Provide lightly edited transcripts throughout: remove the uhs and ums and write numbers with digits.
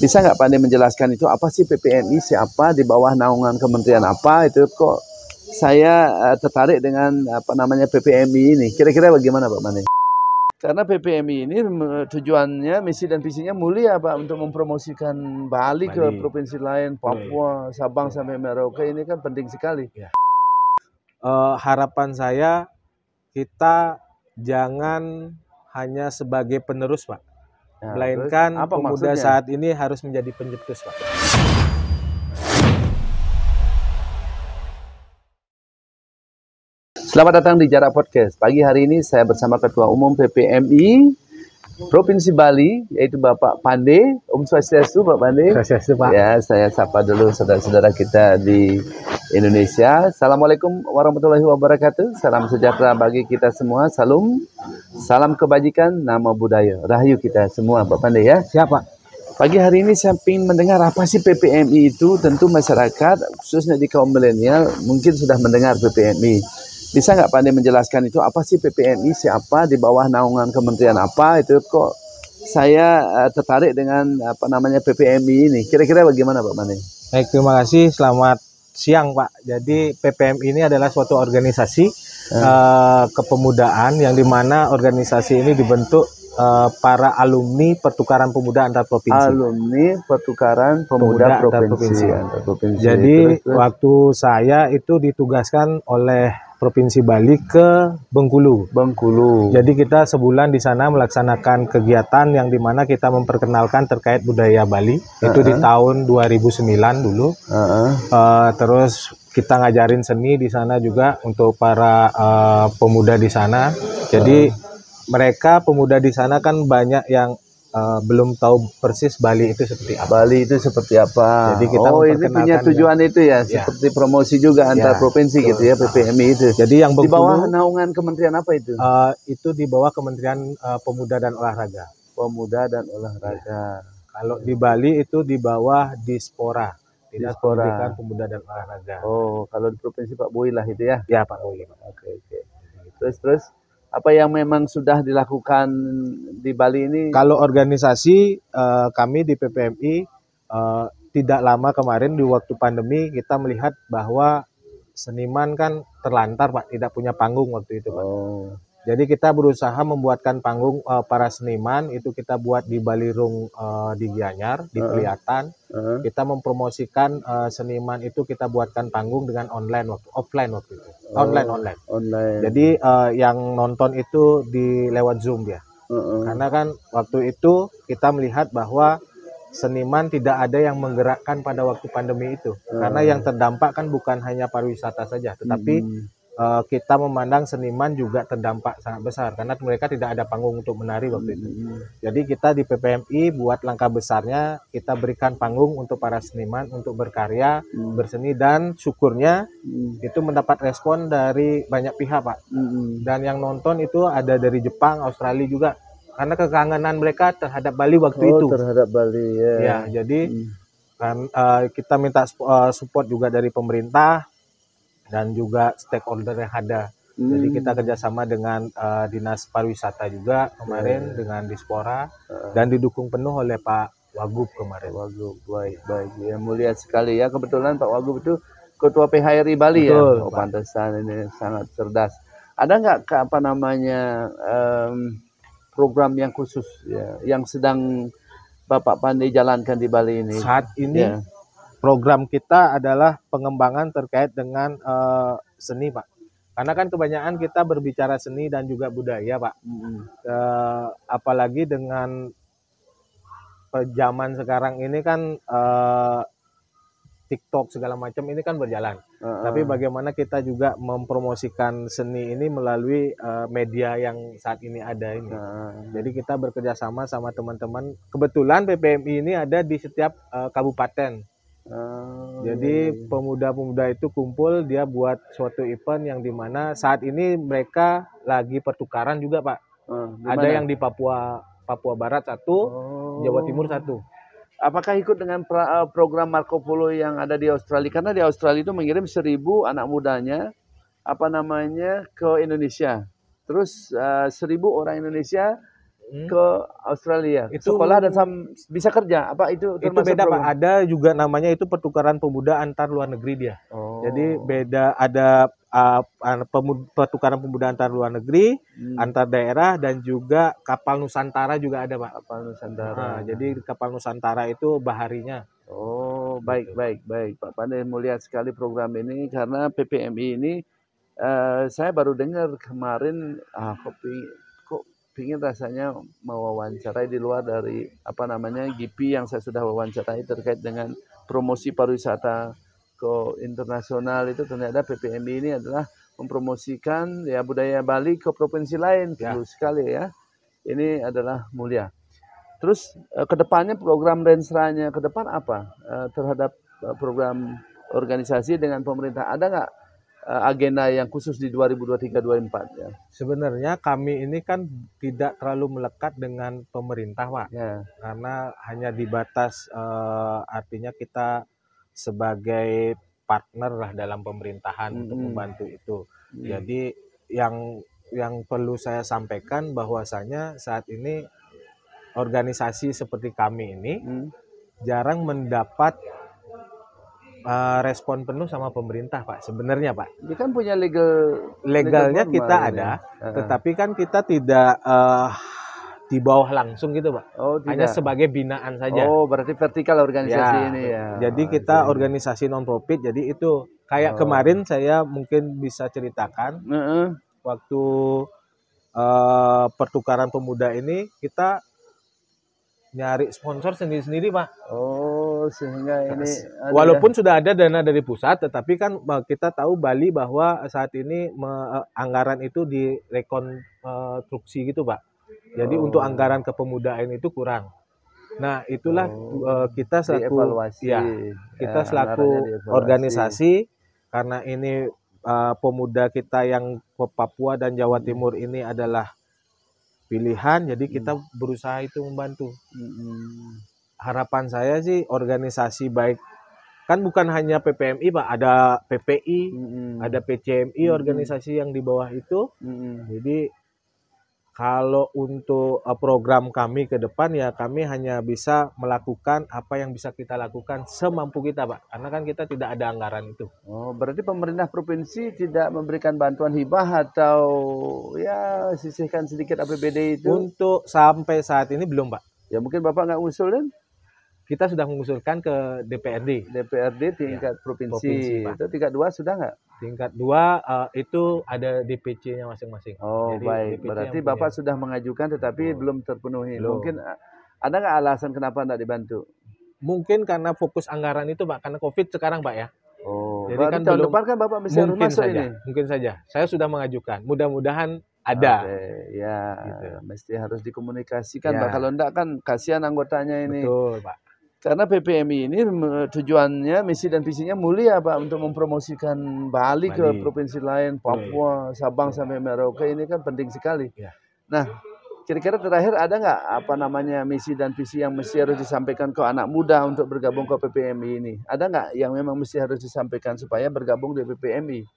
Bisa nggak Pak Andi menjelaskan itu apa sih PPMI, siapa, di bawah naungan kementerian apa, itu kok saya tertarik dengan apa namanya PPMI ini. Kira-kira bagaimana Pak Mane? Karena PPMI ini tujuannya, misi dan visinya mulia Pak, untuk mempromosikan Bali ke provinsi lain, Papua, Sabang sampai Merauke, ini kan penting sekali. Ya. Harapan saya kita jangan hanya sebagai penerus Pak, melainkan pemuda maksudnya? Saat ini harus menjadi pencetus Pak. Selamat datang di Jarak Podcast. Pagi hari ini saya bersama Ketua Umum PPMI Provinsi Bali, yaitu Bapak Pande. Om Swastiastu Pak Pande. Swastiastu Pak. Ya, saya sapa dulu saudara-saudara kita di Indonesia. Assalamualaikum warahmatullahi wabarakatuh. Salam sejahtera bagi kita semua. Salam kebajikan, nama budaya. Rahayu kita semua Pak Pande ya. Siap Pak. Pagi hari ini saya ingin mendengar apa sih PPMI itu. Tentu masyarakat, khususnya di kaum milenial, mungkin sudah mendengar PPMI. Bisa nggak Pak Andi menjelaskan itu apa sih PPMI, siapa, di bawah naungan kementerian apa, itu kok saya tertarik dengan apa namanya PPMI ini. Kira-kira bagaimana Pak Mane? Baik, terima kasih. Selamat siang Pak. Jadi PPMI ini adalah suatu organisasi kepemudaan yang dimana organisasi ini dibentuk para alumni pertukaran pemuda antar provinsi. Alumni pertukaran pemuda antar provinsi. Jadi waktu saya itu ditugaskan oleh Provinsi Bali ke Bengkulu. Jadi kita sebulan di sana melaksanakan kegiatan yang dimana kita memperkenalkan terkait budaya Bali. Itu di tahun 2009 dulu. Terus kita ngajarin seni di sana juga untuk para pemuda di sana. Jadi mereka pemuda di sana kan banyak yang belum tahu persis Bali itu seperti apa. Bali itu seperti apa? Jadi kita ini punya tujuan itu ya, seperti promosi juga antar provinsi gitu ya, PPMI itu. Jadi yang Bengkulu, di bawah naungan kementerian apa itu? Itu di bawah Kementerian Pemuda dan Olahraga. Pemuda dan Olahraga. Kalau di Bali itu di bawah Dispora, Dinas Pendidikan Pemuda dan Olahraga. Oh, kalau di provinsi Pak Boy lah itu ya? Ya Pak Boy. Oke. Terus apa yang memang sudah dilakukan di Bali ini? Kalau organisasi kami di PPMI tidak lama kemarin di waktu pandemi kita melihat bahwa seniman kan terlantar Pak, tidak punya panggung waktu itu Pak. Jadi kita berusaha membuatkan panggung para seniman, itu kita buat di Balirung di Gianyar, di Peliatan. Kita mempromosikan seniman itu kita buatkan panggung dengan offline waktu itu. Online. Jadi yang nonton itu lewat Zoom ya. Karena kan waktu itu kita melihat bahwa seniman tidak ada yang menggerakkan pada waktu pandemi itu. Karena yang terdampak kan bukan hanya pariwisata saja, tetapi kita memandang seniman juga terdampak sangat besar karena mereka tidak ada panggung untuk menari waktu itu. Jadi kita di PPMI buat langkah besarnya, kita berikan panggung untuk para seniman untuk berkarya, berseni, dan syukurnya itu mendapat respon dari banyak pihak Pak. Dan yang nonton itu ada dari Jepang, Australia juga, karena kekangenan mereka terhadap Bali waktu itu. Terhadap Bali ya. Jadi kan kita minta support juga dari pemerintah dan juga stakeholder yang ada. Jadi kita kerjasama dengan Dinas Pariwisata juga kemarin dengan Dispora dan didukung penuh oleh Pak Wagub kemarin. Wagub, baik ya, mulia sekali ya. Kebetulan Pak Wagub itu Ketua PHRI Bali. Betul, ya. Pantesan ini sangat cerdas. Ada nggak apa namanya program yang khusus ya, yang sedang Bapak Pandai jalankan di Bali ini? Saat ini program kita adalah pengembangan terkait dengan seni Pak. Karena kan kebanyakan kita berbicara seni dan juga budaya Pak. Apalagi dengan zaman sekarang ini kan TikTok segala macam ini kan berjalan. Tapi bagaimana kita juga mempromosikan seni ini melalui media yang saat ini ada ini. Jadi kita bekerja sama teman-teman. Kebetulan PPMI ini ada di setiap kabupaten. Jadi pemuda-pemuda itu kumpul, dia buat suatu event yang dimana saat ini mereka lagi pertukaran juga Pak. Ada yang di Papua Barat satu, Jawa Timur satu. Apakah ikut dengan program Marco Polo yang ada di Australia? Karena di Australia itu mengirim 1.000 anak mudanya ke Indonesia. Terus 1.000 orang Indonesia ke Australia, Itu sekolah dan bisa kerja. Apa itu itu termasuk beda Pak. program? Ada juga namanya itu pertukaran pemuda antar luar negeri dia. Oh. Jadi beda, ada pertukaran pemuda antar luar negeri, antar daerah, dan juga kapal Nusantara juga ada Pak. Kapal Nusantara. Jadi kapal Nusantara itu baharinya. Oh, baik. Pak Pandey, melihat sekali program ini karena PPMI ini saya baru dengar kemarin, kok pingin rasanya mewawancarai di luar dari apa namanya GIPI yang saya sudah wawancarai terkait dengan promosi pariwisata ke internasional. Itu ternyata PPMI ini adalah mempromosikan ya budaya Bali ke provinsi lain. Perlu sekali ya. Ini adalah mulia. Terus kedepannya program Rensranya ke depan apa terhadap program organisasi dengan pemerintah? Ada nggak agenda yang khusus di 2023-2024 ya? Sebenarnya kami ini kan tidak terlalu melekat dengan pemerintah Pak, karena hanya dibatas, artinya kita sebagai partner lah dalam pemerintahan untuk membantu itu. Jadi yang perlu saya sampaikan bahwasanya saat ini organisasi seperti kami ini jarang mendapat respon penuh sama pemerintah Pak, sebenarnya Pak. Dia kan punya legalnya kita ada, tetapi kan kita tidak di bawah langsung gitu Pak. Oh, hanya sebagai binaan saja. Oh, berarti vertikal organisasi ini ya. Jadi kita organisasi non profit, jadi itu kayak kemarin saya mungkin bisa ceritakan waktu pertukaran pemuda ini kita nyari sponsor sendiri-sendiri Pak. Oh, sehingga ini walaupun sudah ada dana dari pusat, tetapi kan kita tahu Bali bahwa saat ini anggaran itu direkonstruksi gitu Pak. Jadi untuk anggaran kepemudaan itu kurang. Nah, itulah kita selaku kita selaku organisasi, karena ini pemuda kita yang ke Papua dan Jawa Timur ini adalah pilihan, jadi kita berusaha itu membantu. Harapan saya sih organisasi baik, kan bukan hanya PPMI Pak, ada PPI, ada PCMI, organisasi yang di bawah itu. Jadi kalau untuk program kami ke depan ya kami hanya bisa melakukan apa yang bisa kita lakukan semampu kita Pak, karena kan kita tidak ada anggaran itu. Oh, berarti pemerintah provinsi tidak memberikan bantuan hibah atau ya sisihkan sedikit APBD itu? Untuk sampai saat ini belum Pak. Ya mungkin Bapak nggak usulin? Kita sudah mengusulkan ke DPRD. DPRD tingkat provinsi. Itu tingkat 2 sudah nggak? Tingkat 2 itu ada DPC-nya masing-masing. Oh, jadi baik. Berarti Bapak sudah mengajukan tetapi belum terpenuhi. Mungkin ada nggak alasan kenapa nggak dibantu? Mungkin karena fokus anggaran itu Pak, karena COVID sekarang Pak ya. Oh, jadi kan tahun depan kan Bapak bisa masuk ini. Mungkin saja. Saya sudah mengajukan. Mudah-mudahan ada. Ya, gitu. Mesti harus dikomunikasikan Pak. Kalau enggak kan kasihan anggotanya ini. Betul Pak. Karena PPMI ini tujuannya, misi dan visinya mulia Pak, untuk mempromosikan Bali ke provinsi lain, Papua, Sabang sampai Merauke, ini kan penting sekali. Nah, kira-kira terakhir ada nggak apa namanya misi dan visi yang mesti harus disampaikan ke anak muda untuk bergabung ke PPMI ini? Ada nggak yang memang mesti harus disampaikan supaya bergabung di PPMI?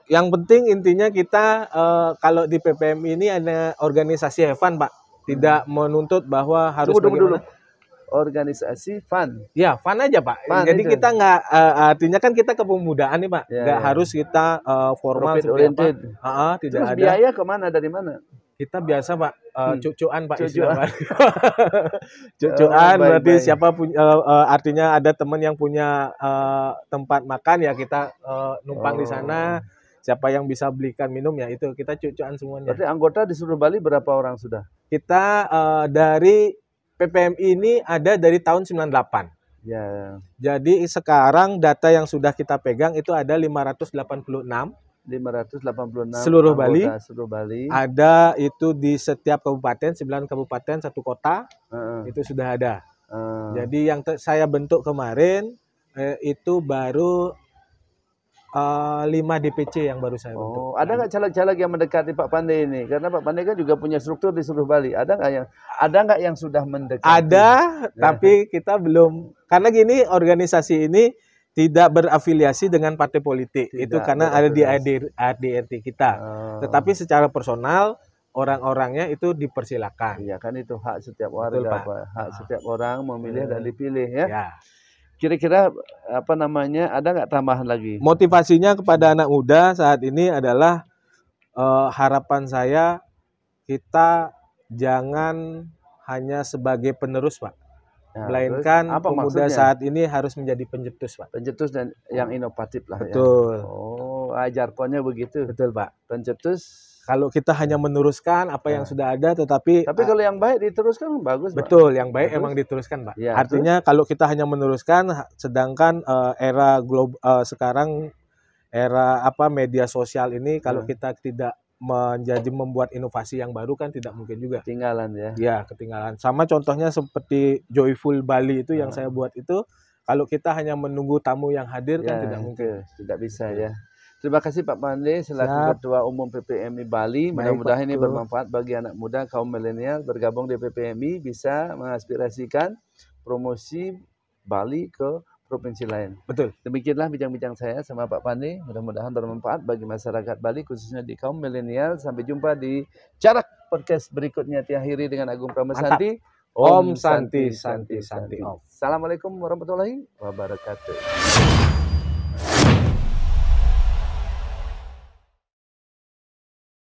Yang penting intinya kita kalau di PPMI ini ada organisasi have fun Pak, tidak menuntut bahwa harus dulu. Organisasi fun. Ya, fun aja Pak. Jadi itu. Kita nggak artinya kan kita kepemudaan nih Pak. Nggak harus kita formal seperti apa. Tidak terus ada. Biaya kemana, dari mana? Kita biasa Pak, cucuan Pak. Cucuan berarti siapa punya artinya ada teman yang punya tempat makan ya kita numpang di sana. Siapa yang bisa belikan minum ya itu kita cucuan semuanya. Berarti anggota di seluruh Bali berapa orang sudah? Kita dari PPMI ini ada dari tahun 98. Ya. Jadi sekarang data yang sudah kita pegang itu ada 586 seluruh Bali. Ada itu di setiap kabupaten, 9 kabupaten, 1 kota. Itu sudah ada. Jadi yang saya bentuk kemarin itu baru 5 DPC yang baru saya bentuk. Ada nggak caleg-caleg yang mendekati Pak Pandey ini? Karena Pak Pandey kan juga punya struktur di seluruh Bali. Ada nggak yang sudah mendekati? Ada, tapi kita belum. Karena gini, organisasi ini tidak berafiliasi dengan partai politik. Itu karena ada di ADRT kita. Tetapi secara personal orang-orangnya itu dipersilakan. Iya kan itu hak setiap Betul, warga, Pak. Pak. Hak setiap orang memilih dan dipilih ya. Ya. Kira-kira apa namanya, ada nggak tambahan lagi? Motivasinya kepada anak muda saat ini adalah harapan saya kita jangan hanya sebagai penerus, Pak. Nah, Melainkan terus apa pemuda maksudnya? saat ini harus menjadi pencetus, Pak. Pencetus dan yang inovatif lah ya. Betul. Oh, jargonnya begitu. Betul, Pak. Pencetus. Kalau kita hanya meneruskan apa yang sudah ada, tetapi Tapi kalau yang baik diteruskan bagus, Pak. betul, yang baik Bagus. emang diteruskan, Pak. Ya, Artinya kalau kita hanya meneruskan, sedangkan era sekarang era media sosial ini, kalau kita tidak membuat inovasi yang baru kan tidak mungkin juga. Ketinggalan ya. Ya, ketinggalan. Sama contohnya seperti Joyful Bali itu yang saya buat itu, kalau kita hanya menunggu tamu yang hadir kan tidak mungkin. Tidak bisa ya. Terima kasih Pak Pandey selaku Ketua Umum PPMI Bali. Mudah-mudahan ini bermanfaat bagi anak muda kaum milenial bergabung di PPMI, bisa mengaspirasikan promosi Bali ke provinsi lain. Betul. Demikianlah bincang-bincang saya sama Pak Pandey. Mudah-mudahan bermanfaat bagi masyarakat Bali, khususnya di kaum milenial. Sampai jumpa di Jarak Podcast berikutnya. Diakhiri dengan Agung Pramesanti. Om Santi Santi Santi Om. Assalamualaikum warahmatullahi wabarakatuh.